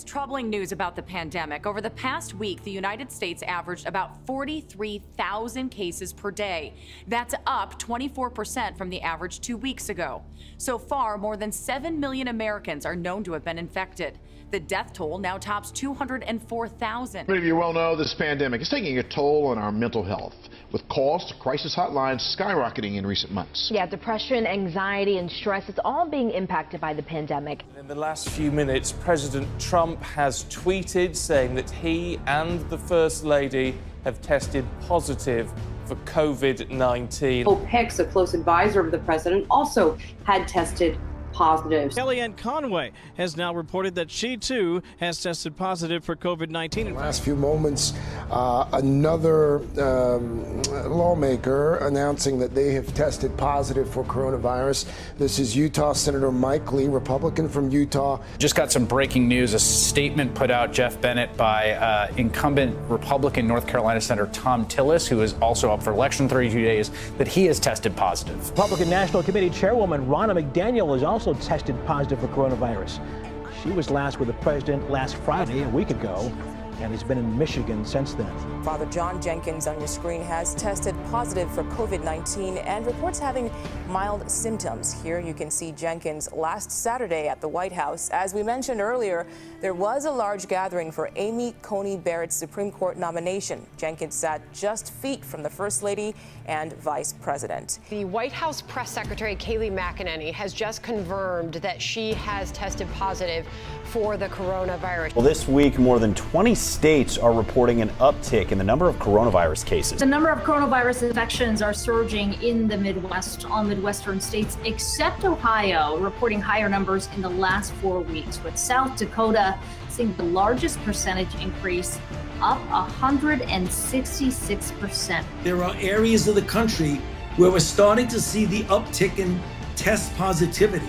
is troubling news about the pandemic. Over the past week, the United States averaged about 43,000 cases per day. That's up 24% from the average 2 weeks ago. So far, more than 7 million Americans are known to have been infected. The death toll now tops 204,000. Many of you well know this pandemic is taking a toll on our mental health, with calls to crisis hotlines skyrocketing in recent months. Yeah, depression, anxiety, and stress, it's all being impacted by the pandemic. In the last few minutes, President Trump has tweeted saying that he and the First Lady have tested positive for COVID-19. Hope Hicks, a close advisor of the president, also had tested positive. Kellyanne Conway has now reported that she too has tested positive for COVID-19. In the last few moments, another lawmaker announcing that they have tested positive for coronavirus. This is Utah Senator Mike Lee, Republican from Utah. Just got some breaking news. A statement put out, Jeff Bennett, by incumbent Republican North Carolina Senator Tom Tillis, who is also up for election 32 days, that he has tested positive. Republican National Committee Chairwoman Ronna McDaniel is also tested positive for coronavirus. She was last with the president last Friday, a week ago, and has been in Michigan since then. Father John Jenkins on your screen has tested positive for COVID-19 and reports having mild symptoms. Here you can see Jenkins last Saturday at the White House. As we mentioned earlier, there was a large gathering for Amy Coney Barrett's Supreme Court nomination. Jenkins sat just feet from the First Lady and Vice President. The White House Press Secretary Kayleigh McEnany has just confirmed that she has tested positive for the coronavirus. Well, this week, more than 20 states are reporting an uptick in the number of coronavirus cases. The number of coronavirus infections are surging in the Midwest, all Midwestern states, except Ohio, reporting higher numbers in the last 4 weeks, with South Dakota seeing the largest percentage increase, up 166%. There are areas of the country where we're starting to see the uptick in test positivity,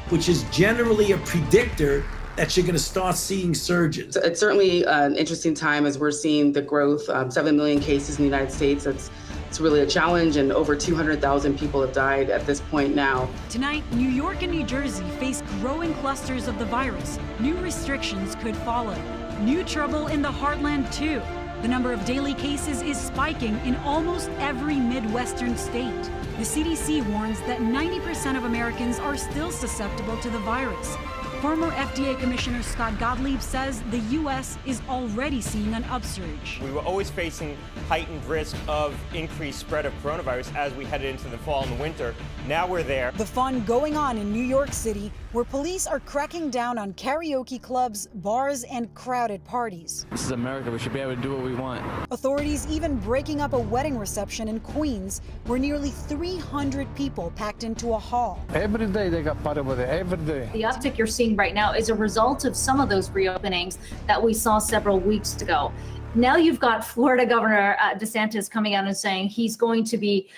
which is generally a predictor that you're going to start seeing surges. It's certainly an interesting time as we're seeing the growth, 7 million cases in the United States. It's really a challenge, and over 200,000 people have died at this point now. Tonight, New York and New Jersey face growing clusters of the virus. New restrictions could follow. New trouble in the heartland, too. The number of daily cases is spiking in almost every Midwestern state. The CDC warns that 90% of Americans are still susceptible to the virus. Former FDA Commissioner Scott Gottlieb says the U.S. is already seeing an upsurge. We were always facing heightened risk of increased spread of coronavirus as we headed into the fall and the winter. Now we're there. The fun going on in New York City, where police are cracking down on karaoke clubs, bars, and crowded parties. This is America. We should be able to do what we want. Authorities even breaking up a wedding reception in Queens, where nearly 300 people packed into a hall. Every day they got party with it, every day. The uptick you're seeing right now is a result of some of those reopenings that we saw several weeks ago. Now you've got Florida Governor DeSantis coming out and saying he's going to be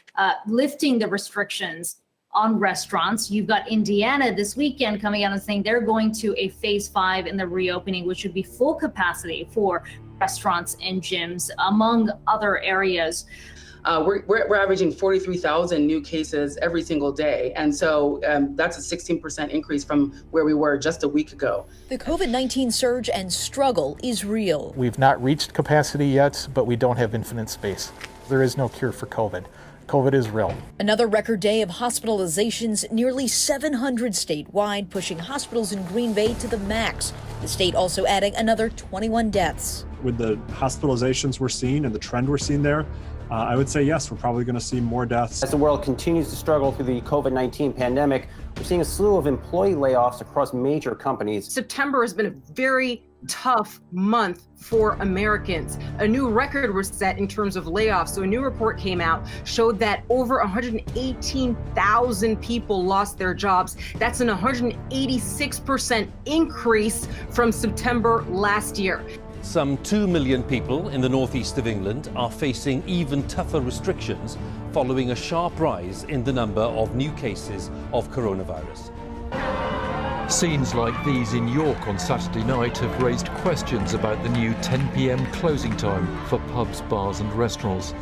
lifting the restrictions on restaurants. You've got Indiana this weekend coming out and saying they're going to a phase 5 in the reopening, which would be full capacity for restaurants and gyms, among other areas. We're averaging 43,000 new cases every single day. And so that's a 16% increase from where we were just a week ago. The COVID-19 surge and struggle is real. We've not reached capacity yet, but we don't have infinite space. There is no cure for COVID. COVID is real. Another record day of hospitalizations, nearly 700 statewide, pushing hospitals in Green Bay to the max. The state also adding another 21 deaths. With the hospitalizations we're seeing and the trend we're seeing there, I would say yes, we're probably going to see more deaths. As the world continues to struggle through the COVID-19 pandemic, we're seeing a slew of employee layoffs across major companies. September has been a very tough month for Americans. A new record was set in terms of layoffs. So a new report came out, showed that over 118,000 people lost their jobs. That's an 186% increase from September last year. Some 2 million people in the northeast of England are facing even tougher restrictions following a sharp rise in the number of new cases of coronavirus. Scenes like these in York on Saturday night have raised questions about the new 10 p.m. closing time for pubs, bars and restaurants.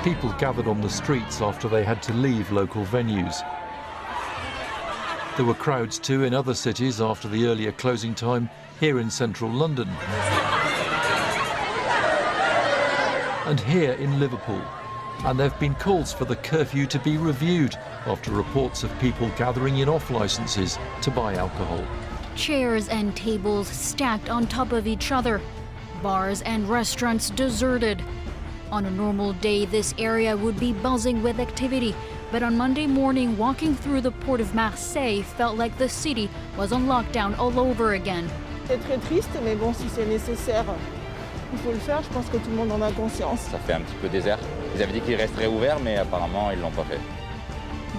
People gathered on the streets after they had to leave local venues. There were crowds too in other cities after the earlier closing time here in central London and here in Liverpool. And there have been calls for the curfew to be reviewed after reports of people gathering in off licences to buy alcohol. Chairs and tables stacked on top of each other. Bars and restaurants deserted. On a normal day, this area would be buzzing with activity. But on Monday morning, walking through the port of Marseille felt like the city was on lockdown all over again. C'est très triste, mais bon, si c'est nécessaire, il faut le faire. Je pense que tout le monde en a conscience. Ça fait un petit peu désert. Ils avaient dit qu'ils resteraient ouverts, mais apparemment, ils l'ont pas fait.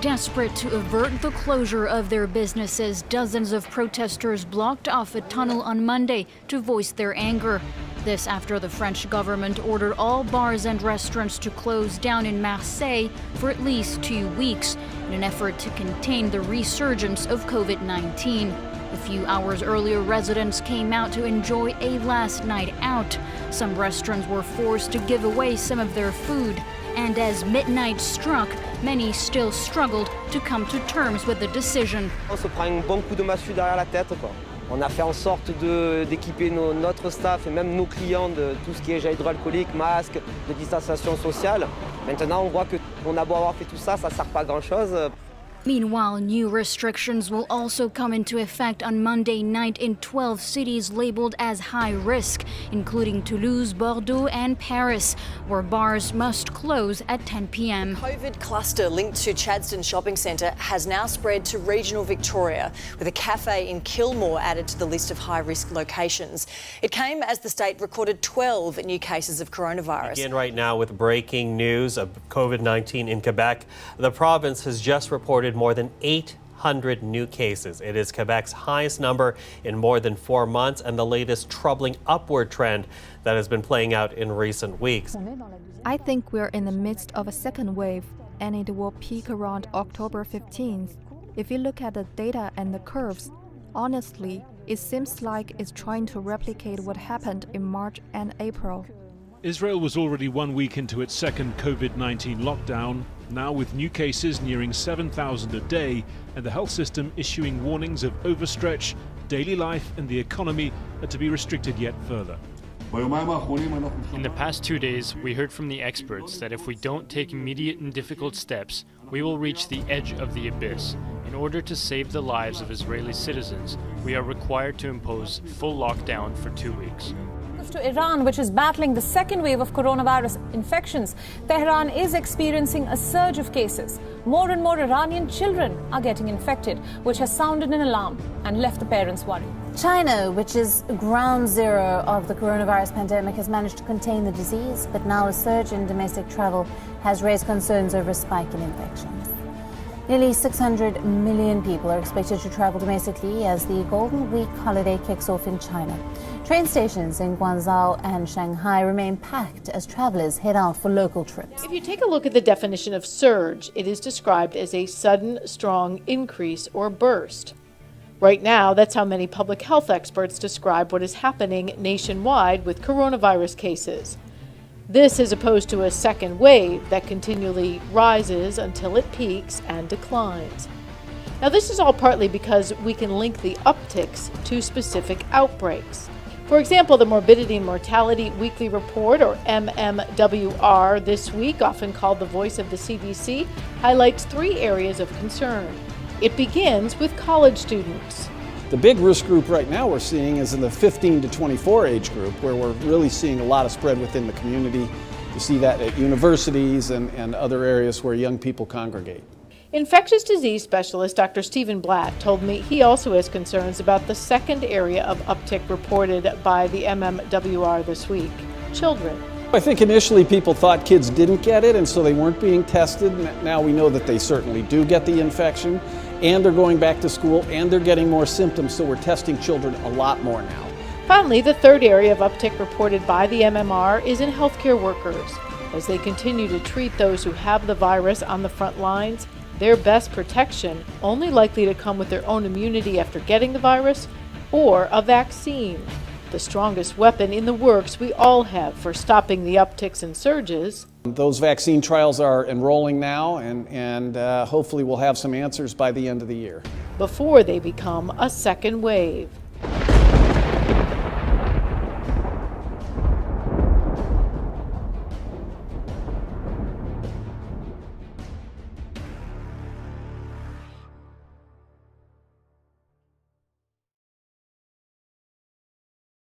Desperate to avert the closure of their businesses, dozens of protesters blocked off a tunnel on Monday to voice their anger. This after the French government ordered all bars and restaurants to close down in Marseille for at least 2 weeks in an effort to contain the resurgence of COVID-19. A few hours earlier, residents came out to enjoy a last night out. Some restaurants were forced to give away some of their food. And as midnight struck, many still struggled to come to terms with the decision. On se prend un bon coup de massue derrière la tête, quoi. On a fait en sorte d'équiper notre staff et même nos clients de tout ce qui est gel hydroalcoolique, masques, de distanciation sociale. Maintenant, on voit qu'on a beau avoir fait tout ça, ça ne sert pas à grand-chose. Meanwhile, new restrictions will also come into effect on Monday night in 12 cities labeled as high risk, including Toulouse, Bordeaux, and Paris, where bars must close at 10 p.m. COVID cluster linked to Chadstone Shopping Centre has now spread to regional Victoria, with a cafe in Kilmore added to the list of high-risk locations. It came as the state recorded 12 new cases of coronavirus. Begin right now with breaking news of COVID-19 in Quebec. The province has just reported more than 800 new cases. It is Quebec's highest number in more than 4 months and the latest troubling upward trend that has been playing out in recent weeks. I think we're in the midst of a second wave, and it will peak around October 15th. If you look at the data and the curves, honestly, it seems like it's trying to replicate what happened in March and April. Israel was already 1 week into its second COVID-19 lockdown, now with new cases nearing 7,000 a day and the health system issuing warnings of overstretch, daily life and the economy are to be restricted yet further. In the past 2 days, we heard from the experts that if we don't take immediate and difficult steps, we will reach the edge of the abyss. In order to save the lives of Israeli citizens, we are required to impose full lockdown for 2 weeks. To Iran, which is battling the second wave of coronavirus infections, Tehran is experiencing a surge of cases. More and more Iranian children are getting infected, which has sounded an alarm and left the parents worried. China, which is ground zero of the coronavirus pandemic, has managed to contain the disease, but now a surge in domestic travel has raised concerns over a spike in infections. Nearly 600 million people are expected to travel domestically as the Golden Week holiday kicks off in China. Train stations in Guangzhou and Shanghai remain packed as travelers head out for local trips. If you take a look at the definition of surge, it is described as a sudden, strong increase or burst. Right now, that's how many public health experts describe what is happening nationwide with coronavirus cases. This is opposed to a second wave that continually rises until it peaks and declines. Now, this is all partly because we can link the upticks to specific outbreaks. For example, the Morbidity and Mortality Weekly Report, or MMWR, this week, often called the voice of the CDC, highlights 3 areas of concern. It begins with college students. The big risk group right now we're seeing is in the 15 to 24 age group, where we're really seeing a lot of spread within the community. You see that at universities and other areas where young people congregate. Infectious disease specialist Dr. Stephen Blatt told me he also has concerns about the second area of uptick reported by the MMWR this week, children. I think initially people thought kids didn't get it and so they weren't being tested. Now we know that they certainly do get the infection, and they're going back to school and they're getting more symptoms, so we're testing children a lot more now. Finally, the third area of uptick reported by the MMR is in healthcare workers. As they continue to treat those who have the virus on the front lines, their best protection only likely to come with their own immunity after getting the virus or a vaccine. The strongest weapon in the works we all have for stopping the upticks and surges Those vaccine trials are enrolling now, and hopefully we'll have some answers by the end of the year. Before they become a second wave.